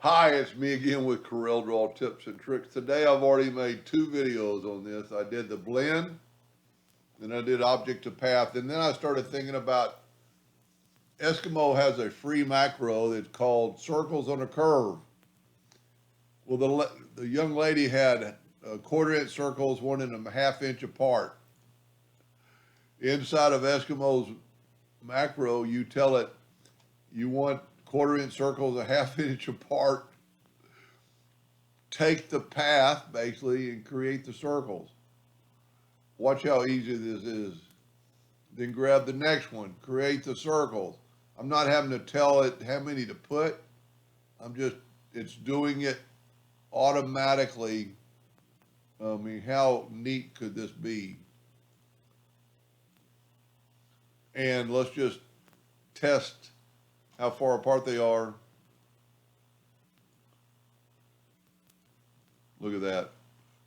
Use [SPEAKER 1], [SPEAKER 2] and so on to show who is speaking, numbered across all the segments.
[SPEAKER 1] Hi, it's me again with Corel Draw Tips and Tricks. Today I've already made two videos on this. I did the blend, then I did object to path, and then I started thinking about Eskimo has a free macro that's called circles on a curve. Well, the young lady had quarter-inch circles, 1.5 inch apart. Inside of Eskimo's macro, you tell it you want quarter-inch circles 1/2 inch apart. Take the path basically and create the circles. Watch how easy this is. Then grab the next one, create the circles. I'm not having to tell it how many to put. It's doing it automatically. I mean, how neat could this be? And let's just test how far apart they are. Look at that.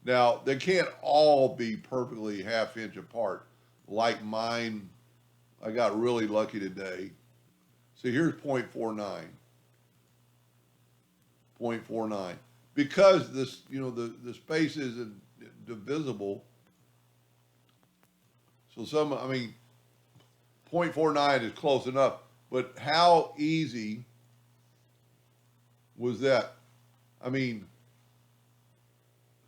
[SPEAKER 1] Now, they can't all be perfectly 1/2 inch apart like mine. I got really lucky today. See, here's 0.49. 0.49. Because this, the space isn't divisible. So 0.49 is close enough. But how easy was that? I mean,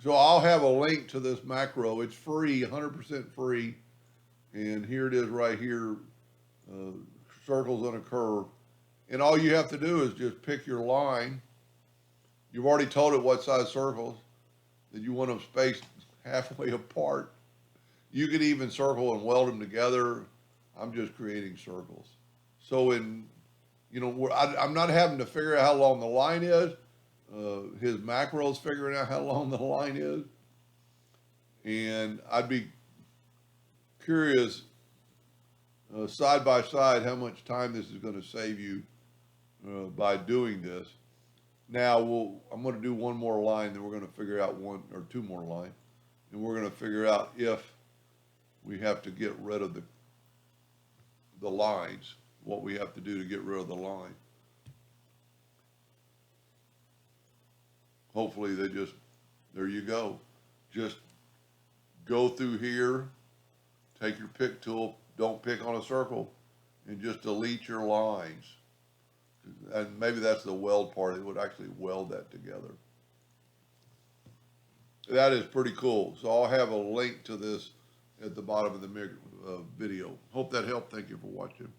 [SPEAKER 1] so I'll have a link to this macro. It's free, 100% free. And here it is right here, circles on a curve. And all you have to do is just pick your line. You've already told it what size circles, that you want them spaced halfway apart. You could even circle and weld them together. I'm just creating circles. So I'm not having to figure out how long the line is. His macro's figuring out how long the line is. And I'd be curious, side by side, how much time this is going to save you by doing this. Now, I'm going to do one more line, then we're going to figure out one or two more lines. And we're going to figure out if we have to get rid of the lines, what we have to do to get rid of the line. Hopefully there you go. Just go through here, take your pick tool, don't pick on a circle, and just delete your lines. And maybe that's the weld part. It would actually weld that together. That is pretty cool. So I'll have a link to this at the bottom of the video. Hope that helped. Thank you for watching.